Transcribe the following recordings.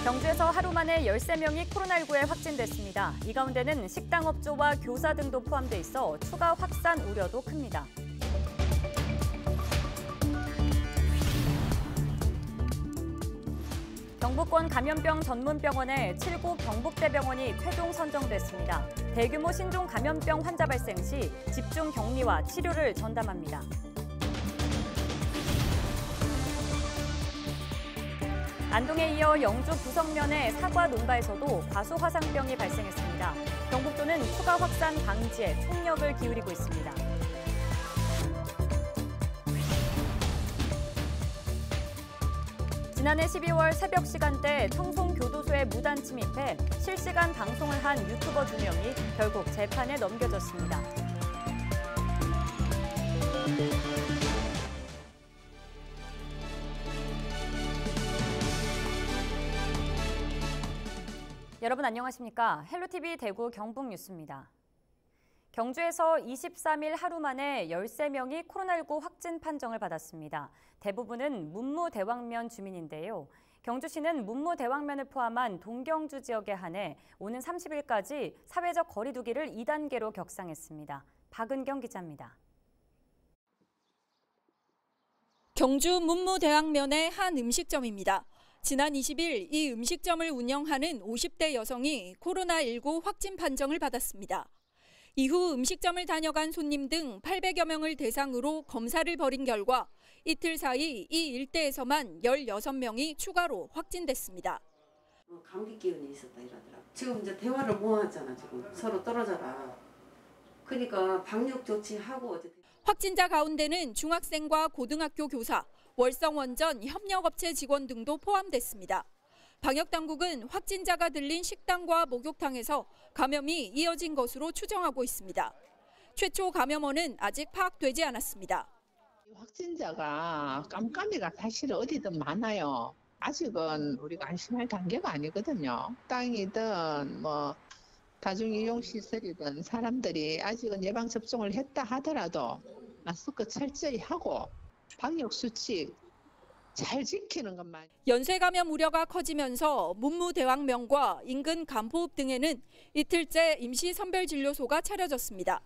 경주에서 하루 만에 13명이 코로나19에 확진됐습니다. 이 가운데는 식당업조와 교사 등도 포함돼 있어 추가 확산 우려도 큽니다. 경북권 감염병 전문병원에 7구 경북대병원이 최종 선정됐습니다. 대규모 신종 감염병 환자 발생 시 집중 격리와 치료를 전담합니다. 안동에 이어 영주 부성면의 사과 농가에서도 과수화상병이 발생했습니다. 경북도는 추가 확산 방지에 총력을 기울이고 있습니다. 지난해 12월 새벽 시간대 청송교도소에 무단 침입해 실시간 방송을 한 유튜버 2명이 결국 재판에 넘겨졌습니다. 여러분 안녕하십니까? 헬로티비 대구 경북 뉴스입니다. 경주에서 23일 하루 만에 13명이 코로나19 확진 판정을 받았습니다. 대부분은 문무대왕면 주민인데요. 경주시는 문무대왕면을 포함한 동경주 지역에 한해 오는 30일까지 사회적 거리 두기를 2단계로 격상했습니다. 박은경 기자입니다. 경주 문무대왕면의 한 음식점입니다. 지난 20일 이 음식점을 운영하는 50대 여성이 코로나19 확진 판정을 받았습니다. 이후 음식점을 다녀간 손님 등 800여 명을 대상으로 검사를 벌인 결과 이틀 사이 이 일대에서만 16명이 추가로 확진됐습니다. 감기 기운이 있었다 이러더라고. 지금 이제 대화를 못 하잖아. 지금 서로 떨어져라. 그러니까 방역 조치하고 어제 확진자 가운데는 중학생과 고등학교 교사, 월성원전 협력업체 직원 등도 포함됐습니다. 방역당국은 확진자가 들린 식당과 목욕탕에서 감염이 이어진 것으로 추정하고 있습니다. 최초 감염원은 아직 파악되지 않았습니다. 확진자가 깜깜이가 사실 어디든 많아요. 아직은 우리가 안심할 단계가 아니거든요. 식당이든 다중이용시설이든 사람들이 아직은 예방접종을 했다 하더라도 마스크 철저히 하고 방역수칙 잘 지키는 것만. 연쇄 감염 우려가 커지면서 문무대왕면과 인근 감포읍 등에는 이틀째 임시 선별진료소가 차려졌습니다.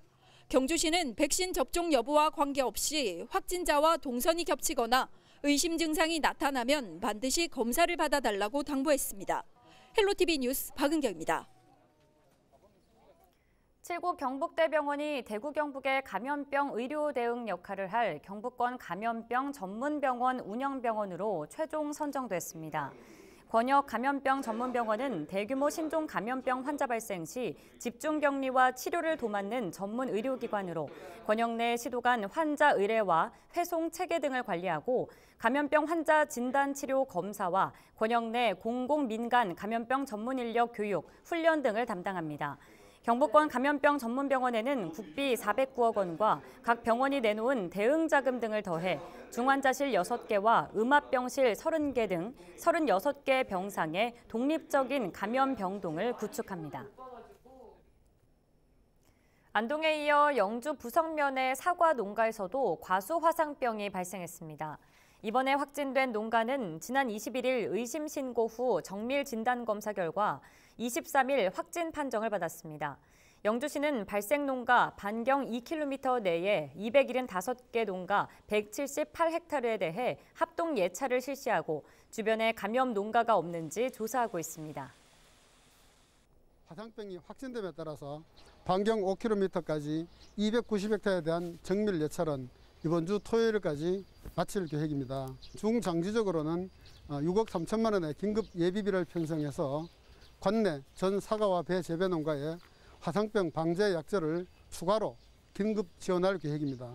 경주시는 백신 접종 여부와 관계없이 확진자와 동선이 겹치거나 의심 증상이 나타나면 반드시 검사를 받아달라고 당부했습니다. 헬로티비 뉴스 박은경입니다. 7구 경북대병원이 대구 경북의 감염병 의료 대응 역할을 할 경북권 감염병 전문병원 운영병원으로 최종 선정됐습니다. 권역 감염병 전문병원은 대규모 신종 감염병 환자 발생 시 집중 격리와 치료를 도맡는 전문 의료기관으로 권역 내 시도 간 환자 의뢰와 회송 체계 등을 관리하고 감염병 환자 진단 치료 검사와 권역 내 공공 민간 감염병 전문 인력 교육, 훈련 등을 담당합니다. 경북권 감염병 전문병원에는 국비 409억 원과 각 병원이 내놓은 대응 자금 등을 더해 중환자실 6개와 음압병실 30개 등 36개 병상의 독립적인 감염 병동을 구축합니다. 안동에 이어 영주 부성면의 사과 농가에서도 과수화상병이 발생했습니다. 이번에 확진된 농가는 지난 21일 의심 신고 후 정밀 진단 검사 결과 23일 확진 판정을 받았습니다. 영주시는 발생 농가 반경 2km 내에 275개 농가 178헥타르에 대해 합동 예찰을 실시하고 주변에 감염 농가가 없는지 조사하고 있습니다. 화상병이 확진됨에 따라서 반경 5km까지 290헥타르에 대한 정밀 예찰은 이번 주 토요일까지 마칠 계획입니다. 중장기적으로는 6억 3천만 원의 긴급 예비비를 편성해서 관내 전 사과와 배 재배 농가에 화상병 방제 약재를 추가로 긴급 지원할 계획입니다.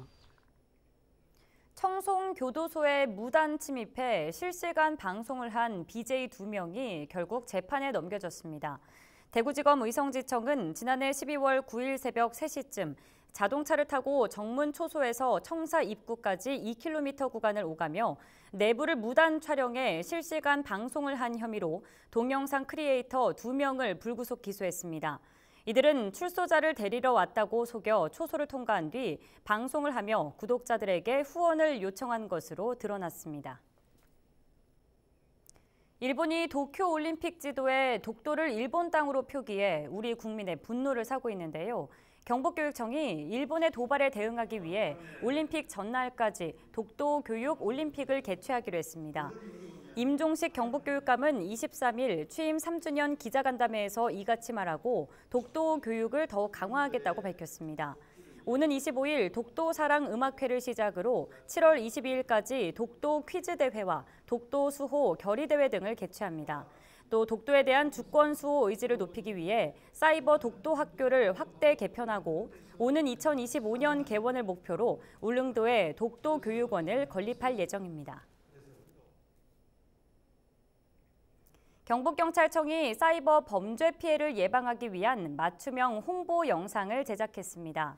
청송교도소에 무단 침입해 실시간 방송을 한 BJ 2명이 결국 재판에 넘겨졌습니다. 대구지검 의성지청은 지난해 12월 9일 새벽 3시쯤 자동차를 타고 정문 초소에서 청사 입구까지 2km 구간을 오가며 내부를 무단 촬영해 실시간 방송을 한 혐의로 동영상 크리에이터 2명을 불구속 기소했습니다. 이들은 출소자를 데리러 왔다고 속여 초소를 통과한 뒤 방송을 하며 구독자들에게 후원을 요청한 것으로 드러났습니다. 일본이 도쿄 올림픽 지도에 독도를 일본 땅으로 표기해 우리 국민의 분노를 사고 있는데요. 경북교육청이 일본의 도발에 대응하기 위해 올림픽 전날까지 독도 교육 올림픽을 개최하기로 했습니다. 임종식 경북교육감은 23일 취임 3주년 기자간담회에서 이같이 말하고 독도 교육을 더욱 강화하겠다고 밝혔습니다. 오는 25일 독도 사랑 음악회를 시작으로 7월 22일까지 독도 퀴즈 대회와 독도 수호 결의 대회 등을 개최합니다. 또 독도에 대한 주권 수호 의지를 높이기 위해 사이버 독도 학교를 확대 개편하고 오는 2025년 개원을 목표로 울릉도에 독도 교육원을 건립할 예정입니다. 경북경찰청이 사이버 범죄 피해를 예방하기 위한 맞춤형 홍보 영상을 제작했습니다.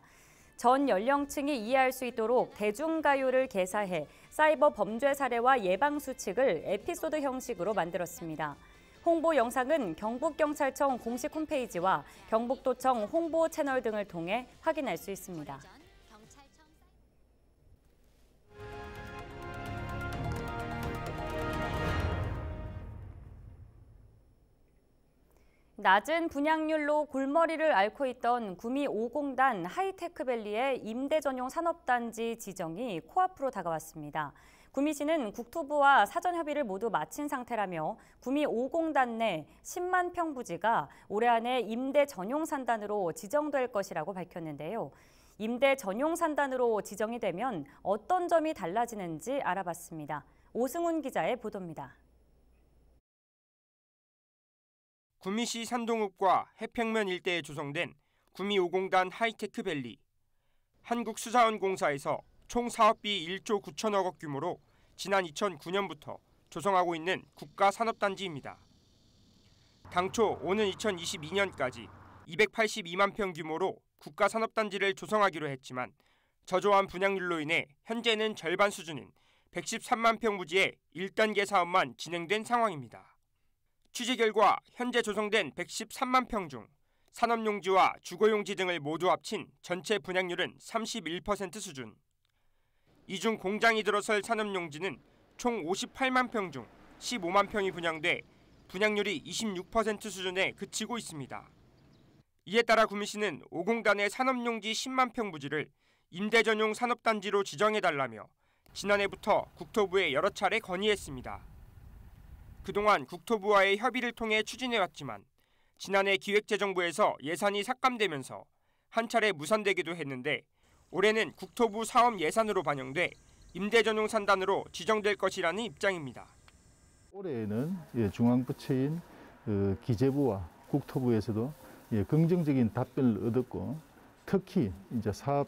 전 연령층이 이해할 수 있도록 대중가요를 개사해 사이버 범죄 사례와 예방 수칙을 에피소드 형식으로 만들었습니다. 홍보 영상은 경북경찰청 공식 홈페이지와 경북도청 홍보 채널 등을 통해 확인할 수 있습니다. 낮은 분양률로 골머리를 앓고 있던 구미 5공단 하이테크밸리의 임대 전용 산업단지 지정이 코앞으로 다가왔습니다. 구미시는 국토부와 사전 협의를 모두 마친 상태라며 구미 5공단 내 10만 평 부지가 올해 안에 임대 전용 산단으로 지정될 것이라고 밝혔는데요. 임대 전용 산단으로 지정이 되면 어떤 점이 달라지는지 알아봤습니다. 오승훈 기자의 보도입니다. 구미시 산동읍과 해평면 일대에 조성된 구미 5공단 하이테크밸리. 한국수자원공사에서 총 사업비 1조 9천억 원 규모로 지난 2009년부터 조성하고 있는 국가산업단지입니다. 당초 오는 2022년까지 282만 평 규모로 국가산업단지를 조성하기로 했지만 저조한 분양률로 인해 현재는 절반 수준인 113만 평 부지의 1단계 사업만 진행된 상황입니다. 취재 결과 현재 조성된 113만 평 중 산업용지와 주거용지 등을 모두 합친 전체 분양률은 31% 수준. 이 중 공장이 들어설 산업용지는 총 58만 평 중 15만 평이 분양돼 분양률이 26% 수준에 그치고 있습니다. 이에 따라 구미시는 5공단의 산업용지 10만 평 부지를 임대 전용 산업단지로 지정해달라며 지난해부터 국토부에 여러 차례 건의했습니다. 그동안 국토부와의 협의를 통해 추진해왔지만 지난해 기획재정부에서 예산이 삭감되면서 한 차례 무산되기도 했는데 올해는 국토부 사업 예산으로 반영돼 임대 전용 산단으로 지정될 것이라는 입장입니다. 올해에는 중앙부처인 기재부와 국토부에서도 긍정적인 답변을 얻었고 특히 이제 사업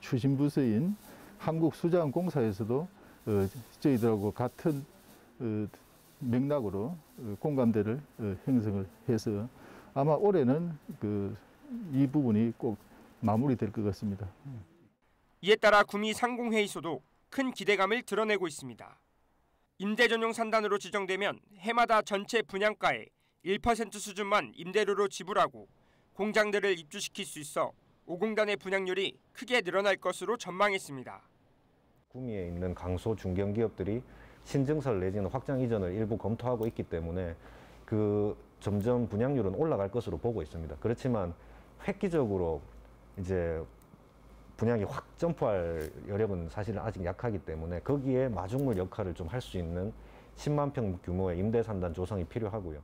추진 부서인 한국수자원공사에서도 저희들하고 같은 맥락으로 공감대를 형성을 해서 아마 올해는 이 부분이 꼭 마무리될 것 같습니다. 이에 따라 구미 상공회의소도 큰 기대감을 드러내고 있습니다. 임대 전용 산단으로 지정되면 해마다 전체 분양가의 1% 수준만 임대료로 지불하고 공장들을 입주시킬 수 있어 5공단의 분양률이 크게 늘어날 것으로 전망했습니다. 구미에 있는 강소 중견기업들이 신증설 내지는 확장 이전을 일부 검토하고 있기 때문에 점점 분양률은 올라갈 것으로 보고 있습니다. 그렇지만 획기적으로 이제 분양이 확 점프할 여력은 사실은 아직 약하기 때문에 거기에 마중물 역할을 좀 할 수 있는 10만 평 규모의 임대산단 조성이 필요하고요.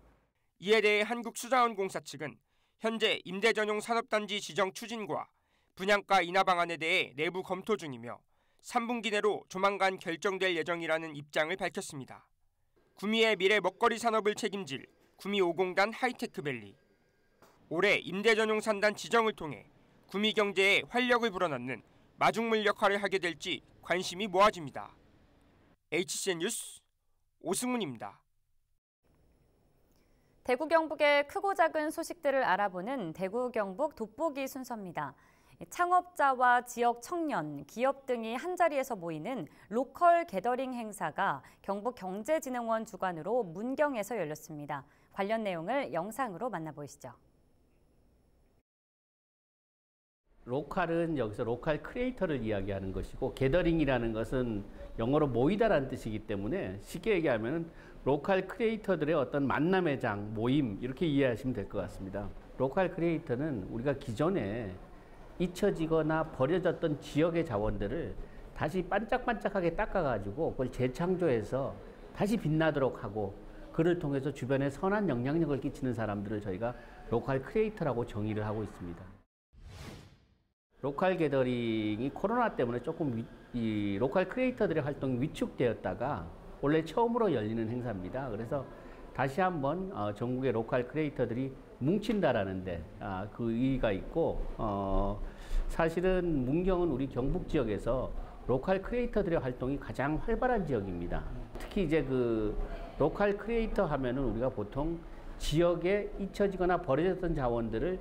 이에 대해 한국수자원공사 측은 현재 임대 전용 산업단지 지정 추진과 분양가 인하 방안에 대해 내부 검토 중이며 3분기 내로 조만간 결정될 예정이라는 입장을 밝혔습니다. 구미의 미래 먹거리 산업을 책임질 구미 5공단 하이테크밸리. 올해 임대 전용 산단 지정을 통해 구미 경제에 활력을 불어넣는 마중물 역할을 하게 될지 관심이 모아집니다. HCN 뉴스 오승훈입니다. 대구 경북의 크고 작은 소식들을 알아보는 대구 경북 돋보기 순서입니다. 창업자와 지역 청년, 기업 등이 한자리에서 모이는 로컬 게더링 행사가 경북경제진흥원 주관으로 문경에서 열렸습니다. 관련 내용을 영상으로 만나보시죠. 로컬은 여기서 로컬 크리에이터를 이야기하는 것이고 게더링이라는 것은 영어로 모이다라는 뜻이기 때문에 쉽게 얘기하면 로컬 크리에이터들의 어떤 만남의 장, 모임 이렇게 이해하시면 될 것 같습니다. 로컬 크리에이터는 우리가 기존에 잊혀지거나 버려졌던 지역의 자원들을 다시 반짝반짝하게 닦아가지고 그걸 재창조해서 다시 빛나도록 하고 그를 통해서 주변에 선한 영향력을 끼치는 사람들을 저희가 로컬 크리에이터라고 정의를 하고 있습니다. 로컬 게더링이 코로나 때문에 조금 이 로컬 크리에이터들의 활동이 위축되었다가 원래 처음으로 열리는 행사입니다. 그래서 다시 한번 전국의 로컬 크리에이터들이 뭉친다라는데 그 의의가 있고 사실은 문경은 우리 경북 지역에서 로컬 크리에이터들의 활동이 가장 활발한 지역입니다. 특히 이제 그 로컬 크리에이터 하면은 우리가 보통 지역에 잊혀지거나 버려졌던 자원들을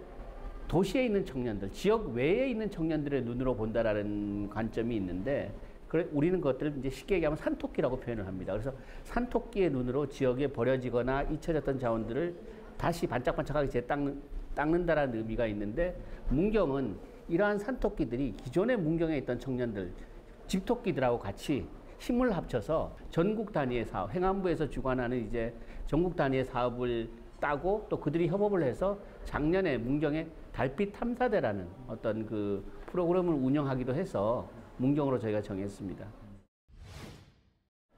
도시에 있는 청년들, 지역 외에 있는 청년들의 눈으로 본다라는 관점이 있는데 우리는 그것들을 이제 쉽게 얘기하면 산토끼라고 표현을 합니다. 그래서 산토끼의 눈으로 지역에 버려지거나 잊혀졌던 자원들을 다시 반짝반짝하게 재닦는다라는 의미가 있는데 문경은 이러한 산토끼들이 기존의 문경에 있던 청년들, 집토끼들하고 같이 힘을 합쳐서 전국 단위의 사업, 행안부에서 주관하는 이제 전국 단위의 사업을 따고 또 그들이 협업을 해서 작년에 문경에 달빛 탐사대라는 어떤 그 프로그램을 운영하기도 해서 문경으로 저희가 정했습니다.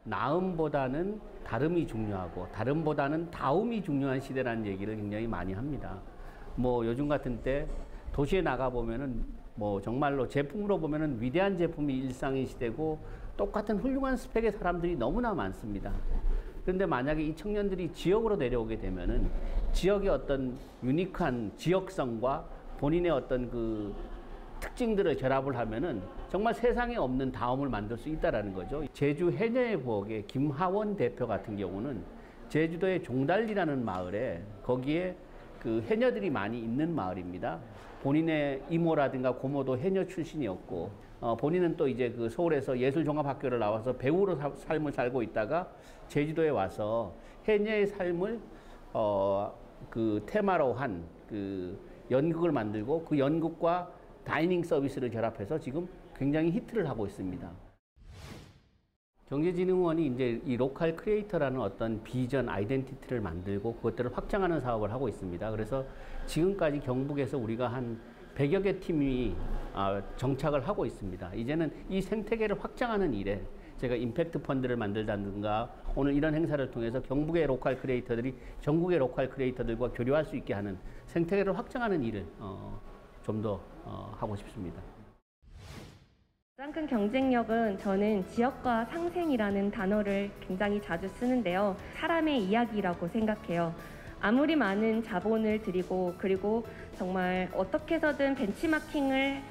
나음보다는 다름이 중요하고 다름보다는 다움이 중요한 시대라는 얘기를 굉장히 많이 합니다. 뭐 요즘 같은 때 도시에 나가 보면은 뭐 정말로 제품으로 보면은 위대한 제품이 일상의 시대고 똑같은 훌륭한 스펙의 사람들이 너무나 많습니다. 그런데 만약에 이 청년들이 지역으로 내려오게 되면은 지역의 어떤 유니크한 지역성과 본인의 어떤 그 특징들을 결합을 하면은 정말 세상에 없는 다움을 만들 수 있다라는 거죠. 제주 해녀의 부엌의 김하원 대표 같은 경우는 제주도의 종달리라는 마을에 거기에 그 해녀들이 많이 있는 마을입니다. 본인의 이모라든가 고모도 해녀 출신이었고 본인은 또 이제 그 서울에서 예술종합학교를 나와서 배우로 삶을 살고 있다가 제주도에 와서 해녀의 삶을 그 테마로 한 그 연극을 만들고 그 연극과 다이닝 서비스를 결합해서 지금 굉장히 히트를 하고 있습니다. 경제진흥원이 이제 이 로컬 크리에이터라는 어떤 비전, 아이덴티티를 만들고 그것들을 확장하는 사업을 하고 있습니다. 그래서 지금까지 경북에서 우리가 한 100여 개 팀이 정착을 하고 있습니다. 이제는 이 생태계를 확장하는 일에 제가 임팩트 펀드를 만들다든가 오늘 이런 행사를 통해서 경북의 로컬 크리에이터들이 전국의 로컬 크리에이터들과 교류할 수 있게 하는 생태계를 확장하는 일을 좀 더 하고 싶습니다. 가장 큰 경쟁력은 저는 지역과 상생이라는 단어를 굉장히 자주 쓰는데요. 사람의 이야기라고 생각해요. 아무리 많은 자본을 들이고 그리고 정말 어떻게 해서든 벤치마킹을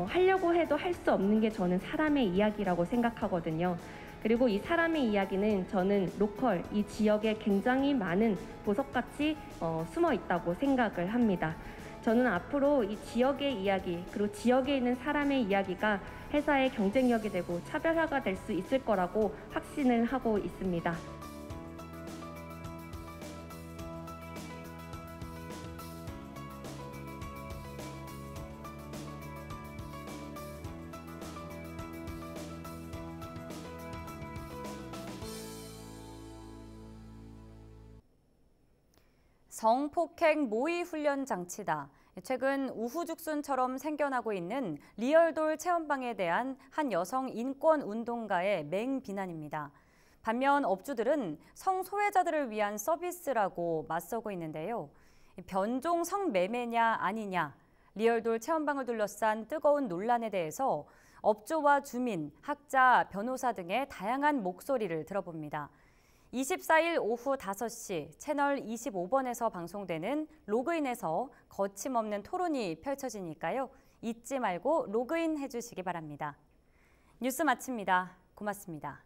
하려고 해도 할 수 없는 게 저는 사람의 이야기라고 생각하거든요. 그리고 이 사람의 이야기는 저는 로컬, 이 지역에 굉장히 많은 보석같이 숨어 있다고 생각을 합니다. 저는 앞으로 이 지역의 이야기, 그리고 지역에 있는 사람의 이야기가 회사의 경쟁력이 되고 차별화가 될 수 있을 거라고 확신을 하고 있습니다. 성폭행 모의 훈련 장치다. 최근 우후죽순처럼 생겨나고 있는 리얼돌 체험방에 대한 한 여성 인권 운동가의 맹비난입니다. 반면 업주들은 성소외자들을 위한 서비스라고 맞서고 있는데요. 변종 성매매냐 아니냐, 리얼돌 체험방을 둘러싼 뜨거운 논란에 대해서 업주와 주민, 학자, 변호사 등의 다양한 목소리를 들어봅니다. 24일 오후 5시 채널 25번에서 방송되는 로그인에서 거침없는 토론이 펼쳐지니까요. 잊지 말고 로그인 해주시기 바랍니다. 뉴스 마칩니다. 고맙습니다.